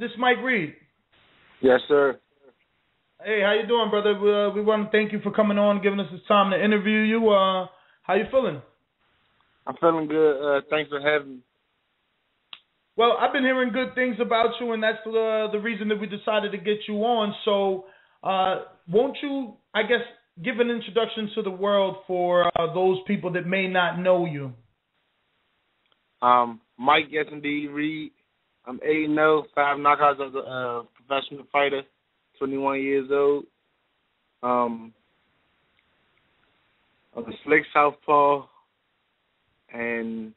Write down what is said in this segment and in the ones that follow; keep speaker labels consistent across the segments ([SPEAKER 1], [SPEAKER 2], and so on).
[SPEAKER 1] this Mike Reed?
[SPEAKER 2] Yes, sir.
[SPEAKER 1] Hey, how you doing, brother? We want to thank you for coming on, giving us this time to interview you. How you feeling?
[SPEAKER 2] I'm feeling good. Thanks for having me.
[SPEAKER 1] Well, I've been hearing good things about you, and that's the reason that we decided to get you on. So, won't you, I guess, give an introduction to the world for those people that may not know you?
[SPEAKER 2] Mike, yes, indeed, Reed. I'm 8-0, 5 knockouts as a professional fighter, 21 years old. I'm a slick southpaw, and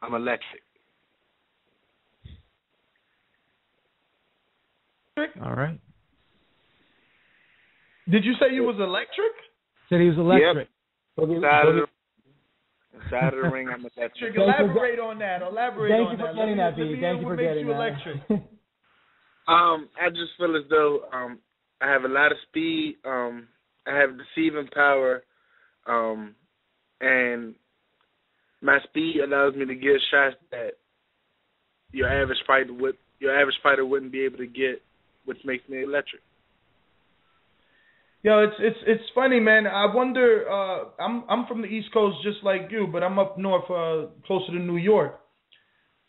[SPEAKER 2] I'm electric.
[SPEAKER 3] All right.
[SPEAKER 1] Did you say you was electric?
[SPEAKER 3] Said he was electric.
[SPEAKER 2] Yep. Inside of the ring, I'm electric.
[SPEAKER 1] Elaborate on that.
[SPEAKER 3] Thank you for getting that, B. Thank you for getting that.
[SPEAKER 1] Electric?
[SPEAKER 2] I just feel as though I have a lot of speed. I have deceiving power, and my speed allows me to get shots that your average fighter wouldn't be able to get, which makes me electric.
[SPEAKER 1] Yo, it's funny, man. I wonder. I'm from the East Coast, just like you, but I'm up north, closer to New York.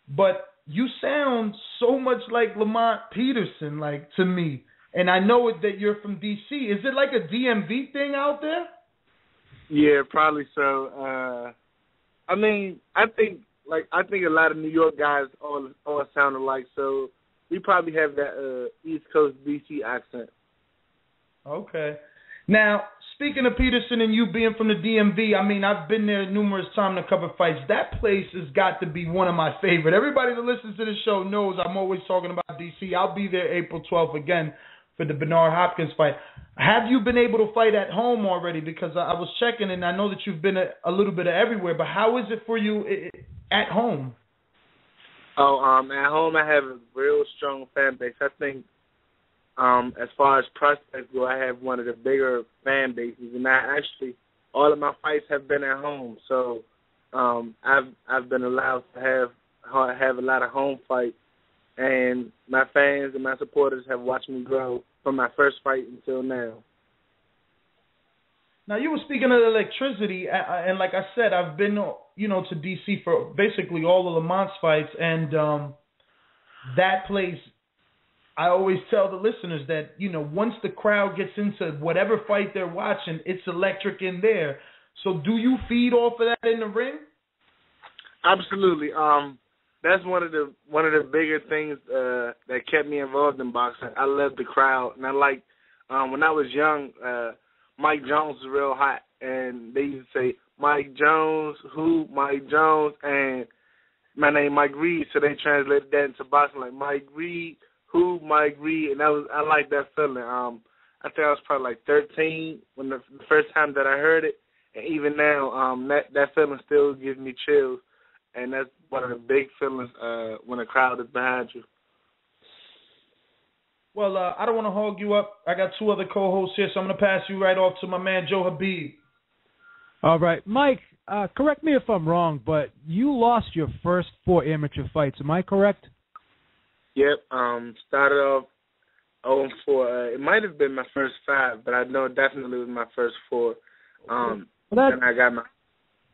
[SPEAKER 1] But you sound so much like Lamont Peterson, like, to me. And I know that you're from D.C. Is it like a DMV thing out there?
[SPEAKER 2] Yeah, probably so. I mean, I think a lot of New York guys all sound alike. So we probably have that East Coast D.C. accent.
[SPEAKER 1] Okay. Now, speaking of Peterson and you being from the DMV, I mean, I've been there numerous times to cover fights. That place has got to be one of my favorite. Everybody that listens to the show knows I'm always talking about DC. I'll be there April 12th again for the Bernard Hopkins fight. Have you been able to fight at home already? Because I was checking, and I know that you've been a little bit of everywhere, but how is it for you at home?
[SPEAKER 2] Oh, at home I have a real strong fan base. I think as far as prospects go, I have one of the bigger fan bases, and all of my fights have been at home. So I've been allowed to have a lot of home fights, and my fans and my supporters have watched me grow from my first fight until now.
[SPEAKER 1] Now, you were speaking of electricity, and like I said, I've been, to D.C. for basically all of Lamont's fights, and that place, I always tell the listeners that, once the crowd gets into whatever fight they're watching, it's electric in there. So do you feed off of that in the ring?
[SPEAKER 2] Absolutely. That's one of the bigger things that kept me involved in boxing. I love the crowd, and I like when I was young, Mike Jones was real hot, and they used to say, Mike Jones, who? Mike Jones, and my name Mike Reed, so they translated that into boxing like Mike Reed, who? Mike Reed, and I like that feeling. I think I was probably like 13 when the first time that I heard it, and even now, that feeling still gives me chills, and that's one of the big feelings when a crowd is behind you.
[SPEAKER 1] Well, I don't want to hog you up. I got two other co-hosts here, so I'm going to pass you right off to my man, Joe Habib.
[SPEAKER 3] All right. Mike, correct me if I'm wrong, but you lost your first 4 amateur fights. Am I correct?
[SPEAKER 2] Yep. Started off 0-4. It might have been my first 5, but I know it definitely was my first 4. Then I got my...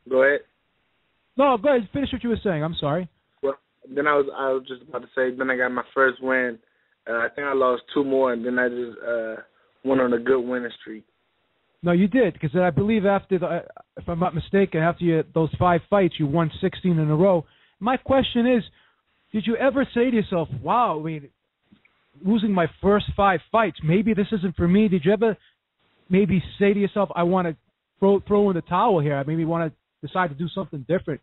[SPEAKER 2] Go ahead.
[SPEAKER 3] No, go ahead. Finish what you were saying. I'm sorry.
[SPEAKER 2] Well, then I was just about to say, then I got my first win. I think I lost 2 more, and then I just went on a good winning streak.
[SPEAKER 3] No, you did, because I believe after if I'm not mistaken, after those 5 fights, you won 16 in a row. My question is, did you ever say to yourself, wow, I mean, losing my first 5 fights, maybe this isn't for me? Did you ever maybe say to yourself, I want to throw in the towel here? I maybe want to decide to do something different?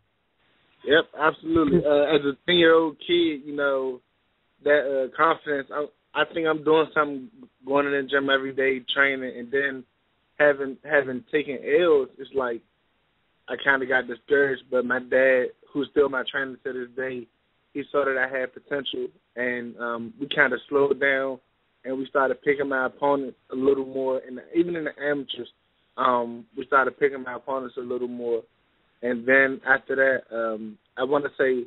[SPEAKER 2] Yep, absolutely. As a 10-year-old kid, that confidence, I think I'm doing something, going in the gym every day, training, and then having taken L's, it's like I kind of got discouraged. But my dad, who's still my trainer to this day, he saw that I had potential, and we kind of slowed down, and we started picking my opponents a little more. And even in the amateurs, we started picking my opponents a little more. And then after that, I want to say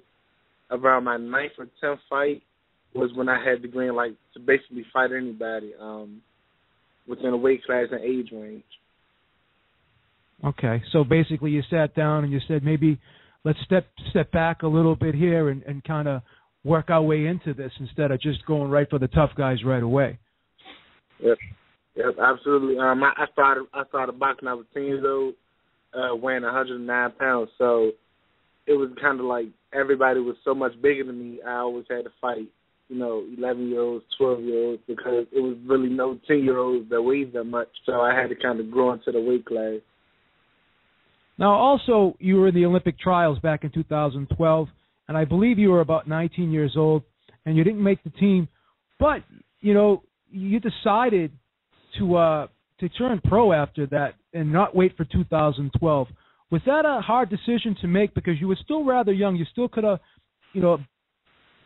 [SPEAKER 2] around my 9th or 10th fight, was when I had the green light to basically fight anybody within a weight class and age range.
[SPEAKER 3] Okay, so basically you sat down and you said, maybe let's step back a little bit here and kind of work our way into this instead of just going right for the tough guys right away.
[SPEAKER 2] Yep, absolutely. I started boxing when I was 10 years old, weighing 109 pounds. So it was kind of like everybody was so much bigger than me. I always had to fight, 11-year-olds, 12-year-olds, because it was really no 10-year-olds that weighed that much. So I had to kind of grow into the weight class.
[SPEAKER 3] Now, also, you were in the Olympic trials back in 2012, and I believe you were about 19 years old, and you didn't make the team. But, you decided to turn pro after that and not wait for 2012. Was that a hard decision to make because you were still rather young? You still could have,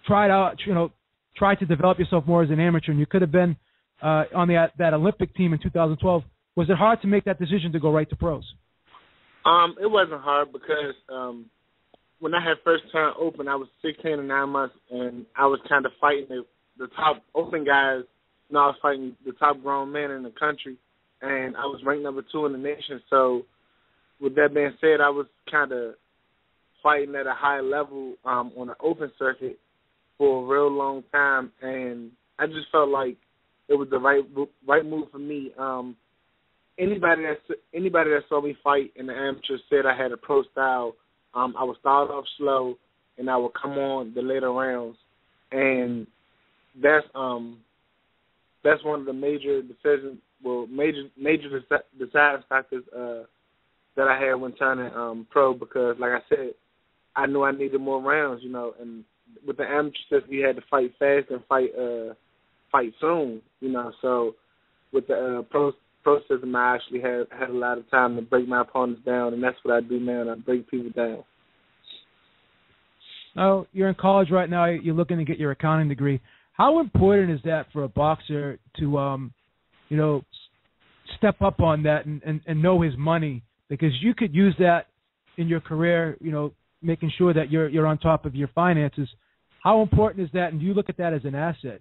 [SPEAKER 3] tried to develop yourself more as an amateur, and you could have been on that Olympic team in 2012. Was it hard to make that decision to go right to pros?
[SPEAKER 2] It wasn't hard because when I had first turned open, I was 16 and 9 months, and I was kind of fighting the top open guys. I was fighting the top grown men in the country, and I was ranked number 2 in the nation. So with that being said, I was kind of fighting at a high level on the open circuit for a real long time, and I just felt like it was the right move for me. Anybody that saw me fight in the amateur said I had a pro style. I would start off slow, and I would come on the later rounds, and that's one of the major decisions, major deciding factors that I had when turning pro, because, like I said, I knew I needed more rounds, and with the amateur system, you had to fight fast and fight soon, So with the pro system, I actually had a lot of time to break my opponents down, and that's what I do now. I break people down.
[SPEAKER 3] Now, you're in college right now. You're looking to get your accounting degree. How important is that for a boxer to, step up on that and know his money? Because you could use that in your career, making sure that you're on top of your finances. How important is that, and do you look at that as an asset?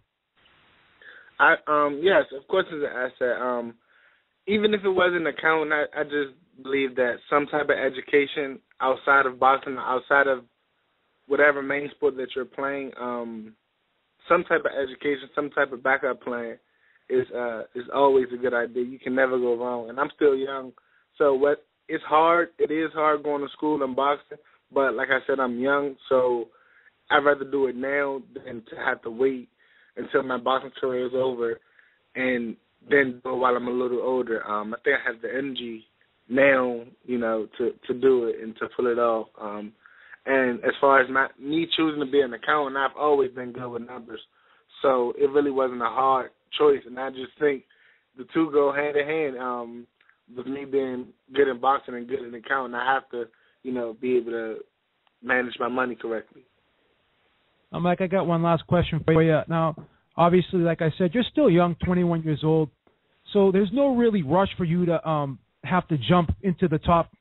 [SPEAKER 2] Yes, of course it's an asset. Even if it wasn't accounting, I just believe that some type of education outside of boxing, outside of whatever main sport that you're playing, some type of education, some type of backup plan is always a good idea. You can never go wrong. And I'm still young, so it's hard. It is hard going to school and boxing, but like I said, I'm young, so I'd rather do it now than to have to wait until my boxing career is over and then go while I'm a little older. I think I have the energy now, to do it and to pull it off. And as far as me choosing to be an accountant, I've always been good with numbers. So it really wasn't a hard choice. And I just think the two go hand in hand. With me being good in boxing and good in accounting, I have to, be able to manage my money correctly.
[SPEAKER 3] Mike, I got one last question for you. Now, obviously, like I said, you're still young, 21 years old. So there's no really rush for you to have to jump into the top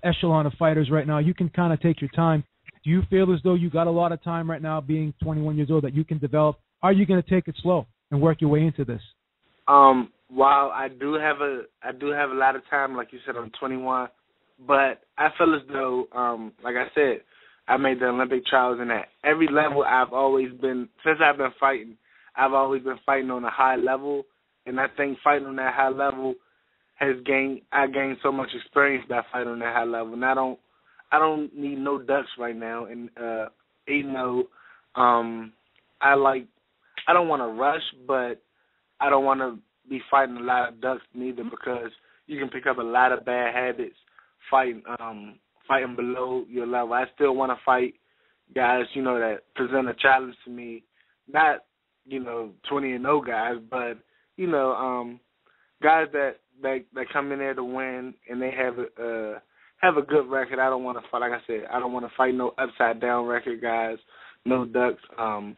[SPEAKER 3] echelon of fighters right now. You can kind of take your time. Do you feel as though you got a lot of time right now, being 21 years old, that you can develop? Are you going to take it slow and work your way into this?
[SPEAKER 2] While I do have a lot of time, like you said, I'm 21, but I feel as though, like I said, I made the Olympic trials, and at every level I've always been, since I've been fighting, I've always been fighting on a high level, and I think fighting on that high level I gained so much experience by fighting on that high level, and I don't need no ducks right now, and even though I don't want to rush, but I don't want to be fighting a lot of ducks neither, because you can pick up a lot of bad habits fighting below your level. I still want to fight guys, that present a challenge to me, not 20-0 guys, but guys that come in there to win and they have a good record. I don't want to fight, like I said, I don't want to fight no upside down record guys, no ducks. I'm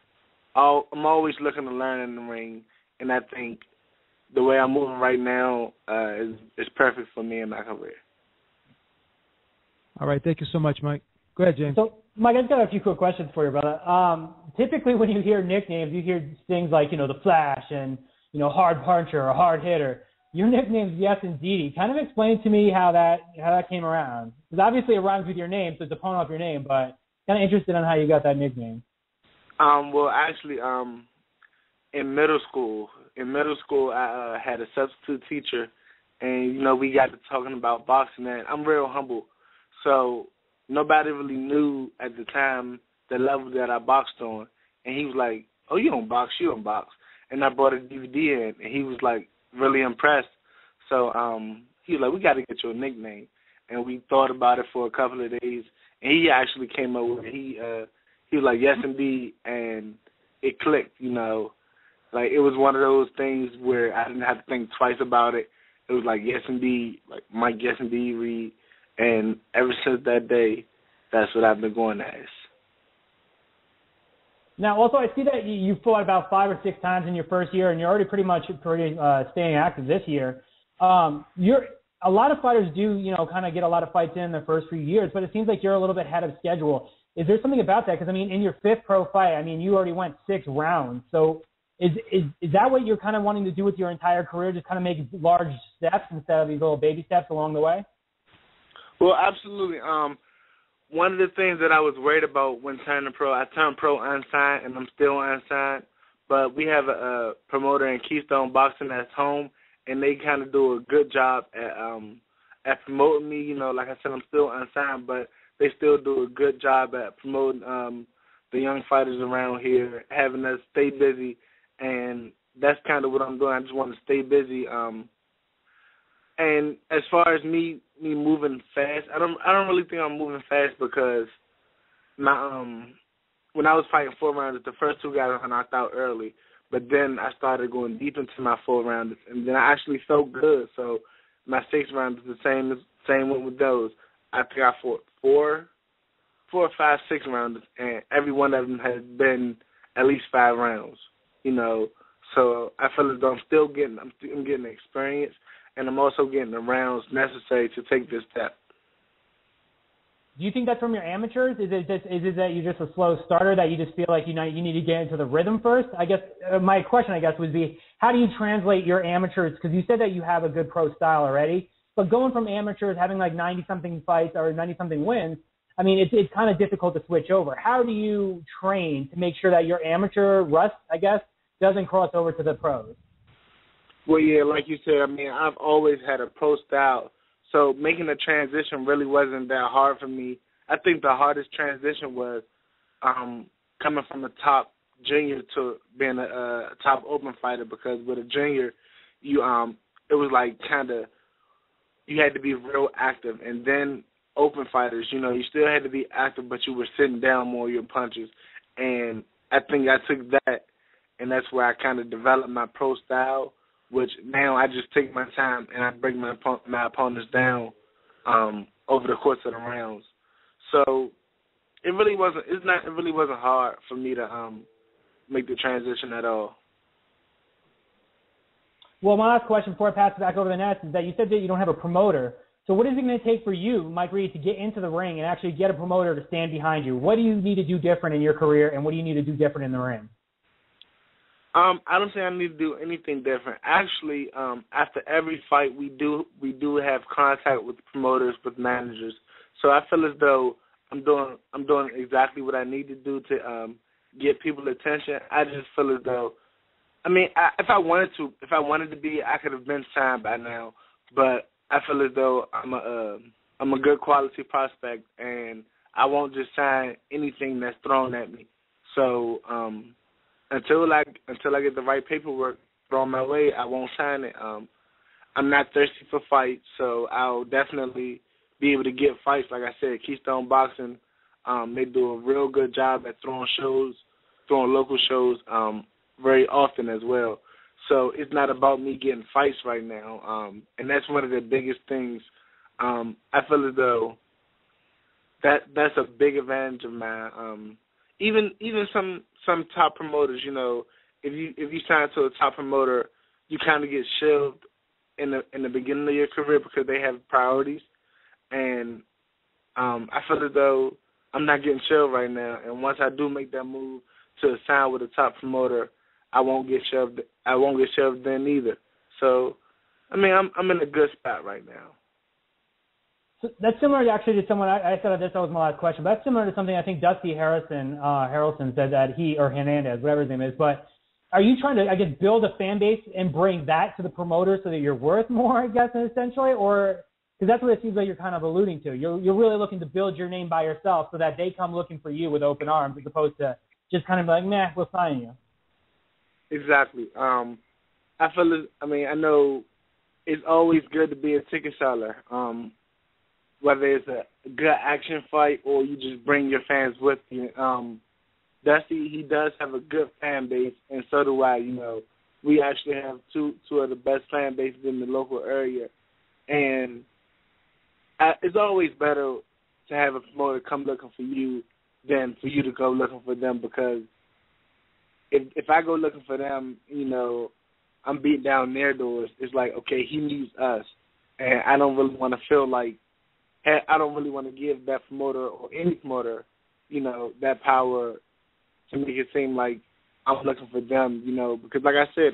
[SPEAKER 2] always looking to learn in the ring, and I think the way I'm moving right now is perfect for me in my career.
[SPEAKER 3] All right, thank you so much, Mike. Go ahead, James.
[SPEAKER 4] So Mike, I've got a few quick questions for you, brother. Typically, when you hear nicknames, you hear things like, the Flash and, hard puncher or hard hitter. Your nickname's Yes Indeedy. Kind of explain to me how that came around. Because obviously it rhymes with your name, so it's a pun off your name, but kind of interested in how you got that nickname.
[SPEAKER 2] Well, actually, in middle school, I had a substitute teacher, and, we got to talking about boxing, and I'm real humble. So nobody really knew at the time the level that I boxed on. And he was like, oh, you don't box. And I brought a DVD in, and he was, like, really impressed. So he was like, we got to get you a nickname. And we thought about it for a couple of days, and he actually came up with it. He was like, yes, indeed, and it clicked, Like, it was one of those things where I didn't have to think twice about it. It was like, yes, indeed, like Mike, yes, indeed, Reed. And ever since that day, that's what I've been going as.
[SPEAKER 4] Now, also, I see that you fought about 5 or 6 times in your first year, and you're already pretty staying active this year. A lot of fighters do, kind of get a lot of fights in their first few years, but it seems like you're a little bit ahead of schedule. Is there something about that? Because, in your 5th pro fight, you already went 6 rounds. So is that what you're kind of wanting to do with your entire career, just kind of make large steps instead of these little baby steps along the way?
[SPEAKER 2] Well, absolutely. One of the things that I was worried about when turning pro, I turned pro unsigned, and I'm still unsigned, but we have a promoter in Keystone Boxing that's home, and they kind of do a good job at promoting me. Like I said, I'm still unsigned, but they still do a good job at promoting the young fighters around here, having us stay busy, and that's kind of what I'm doing. I just want to stay busy. And as far as me moving fast, I don't really think I'm moving fast because my when I was fighting 4 rounders, the first 2 guys I knocked out early, but then I started going deep into my 4 rounders, and then I actually felt good. So my 6 rounders, the same went with those. I think I fought 4 or 5, 6 rounders, and every one of them has been at least 5 rounds. So I feel as though I'm getting experience. And I'm also getting the rounds necessary to take this step.
[SPEAKER 4] Do you think that's from your amateurs? Is it that you're just a slow starter, that you just feel like you need to get into the rhythm first? I guess my question, would be, how do you translate your amateurs? Because you said that you have a good pro style already, but going from amateurs, having like 90-something fights or 90-something wins, it's kind of difficult to switch over. How do you train to make sure that your amateur rust, doesn't cross over to the pros?
[SPEAKER 2] Well, yeah, like you said, I've always had a pro style, so making the transition really wasn't that hard for me. I think the hardest transition was coming from a top junior to being a top open fighter, because with a junior, it was like you had to be real active, and then open fighters, you still had to be active, but you were sitting down more of your punches, and I think I took that, and that's where I kind of developed my pro style, which now I just take my time and I bring my opponents down over the course of the rounds. So it really wasn't hard for me to make the transition at all.
[SPEAKER 4] Well, my last question before I pass it back over the net is that you said that you don't have a promoter. So what is it going to take for you, Mike Reed, to get into the ring and actually get a promoter to stand behind you? What do you need to do different in your career, and what do you need to do different in the ring?
[SPEAKER 2] I don't think I need to do anything different. Actually, after every fight, we do have contact with promoters, with managers. So I feel as though I'm doing exactly what I need to do to get people attention. I just feel as though, if I wanted to be, I could have been signed by now. But I feel as though I'm a good quality prospect, and I won't just sign anything that's thrown at me. So until I get the right paperwork thrown my way, I won't sign it. I'm not thirsty for fights, so I'll definitely be able to get fights. Like I said, Keystone Boxing, they do a real good job at throwing local shows very often as well. So it's not about me getting fights right now, and that's one of the biggest things. I feel as though that's a big advantage of mine. Even some top promoters, if you sign to a top promoter, you kind of get shelved in the beginning of your career because they have priorities, and I feel as though I'm not getting shoved right now. And once I do make that move to sign with a top promoter, I won't get shoved. I won't get shoved then either. So, I mean, I'm in a good spot right now.
[SPEAKER 4] So that's similar actually to someone I said this was my last question, but that's similar to something I think Dusty Harrelson said that or Hernandez, whatever his name is. But are you trying to, I guess, build a fan base and bring that to the promoter so that you're worth more, I guess, essentially, or because that's what it seems like you're kind of alluding to. You're really looking to build your name by yourself so that they come looking for you with open arms as opposed to just kind of like, nah, we'll sign you.
[SPEAKER 2] Exactly. I know it's always good to be a ticket seller. Whether it's a good action fight or you just bring your fans with you. Dusty, he does have a good fan base, and so do I. You know, we actually have two of the best fan bases in the local area, and it's always better to have a promoter come looking for you than for you to go looking for them, because if I go looking for them, you know, I'm beating down their doors. It's like, okay, he needs us, and I don't really want to feel like, I don't really want to give that promoter or any promoter, you know, that power to make it seem like I'm looking for them, you know, because like I said,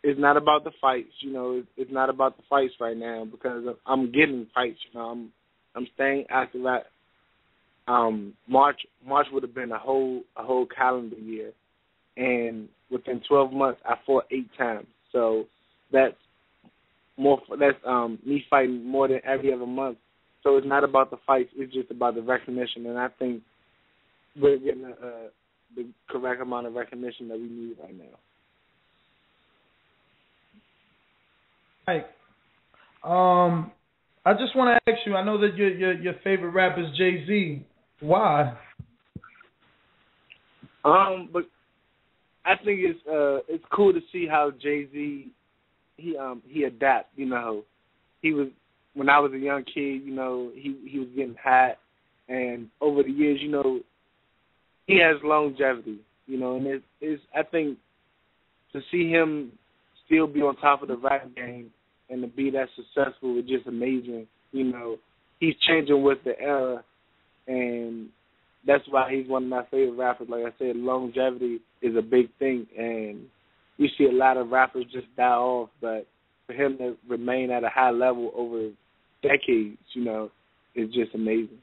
[SPEAKER 2] it's not about the fights, you know, it's not about the fights right now because I'm getting fights, you know, I'm staying active. March would have been a whole calendar year, and within 12 months I fought 8 times, so that's me fighting more than every other month. So it's not about the fights, it's just about the recognition, and I think we're getting the correct amount of recognition that we need right now.
[SPEAKER 1] Right. I just want to ask you, I know that your favorite rapper is Jay-Z. Why?
[SPEAKER 2] But I think it's cool to see how Jay-Z he adapt, you know. He was, when I was a young kid, you know, he was getting hot, and over the years, you know, he has longevity, you know, and it's I think to see him still be on top of the rap game and to be that successful is just amazing. You know, he's changing with the era, and that's why he's one of my favorite rappers. Like I said, longevity is a big thing, and we see a lot of rappers just die off, but for him to remain at a high level over decades, you know, is just amazing.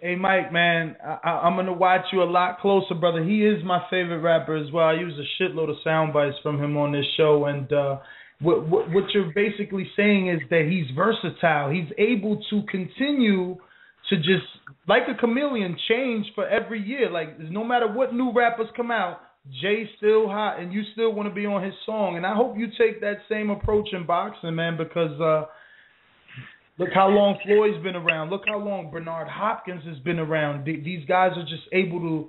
[SPEAKER 1] Hey, Mike, man, I'm going to watch you a lot closer, brother. He is my favorite rapper as well. I use a shitload of sound bites from him on this show, and what you're basically saying is that he's versatile. He's able to continue to just, like a chameleon, change for every year. Like, no matter what new rappers come out, Jay's still hot, and you still want to be on his song. And I hope you take that same approach in boxing, man, because look how long Floyd's been around. Look how long Bernard Hopkins has been around. These guys are just able to,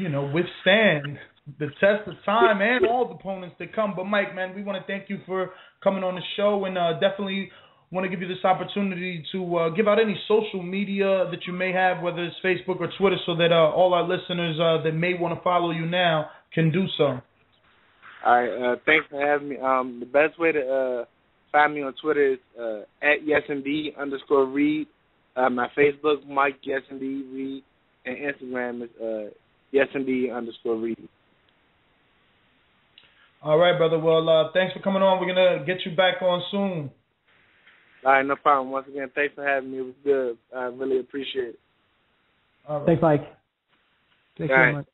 [SPEAKER 1] you know, withstand the test of time and all the opponents that come. But, Mike, man, we want to thank you for coming on the show, and definitely want to give you this opportunity to give out any social media that you may have, whether it's Facebook or Twitter, so that all our listeners that may want to follow you now can do so.
[SPEAKER 2] All right. Thanks for having me. The best way to find me on Twitter is at YesIndeed_Reed. My Facebook, Mike YesIndeed Reed, and Instagram is YesIndeed_Reed.
[SPEAKER 1] All right, brother. Well, thanks for coming on. We're going to get you back on soon.
[SPEAKER 2] All right, no problem. Once again, thanks for having me. It was good. I really appreciate it.
[SPEAKER 4] All right. Thanks, Mike.
[SPEAKER 3] Thank you, Mike.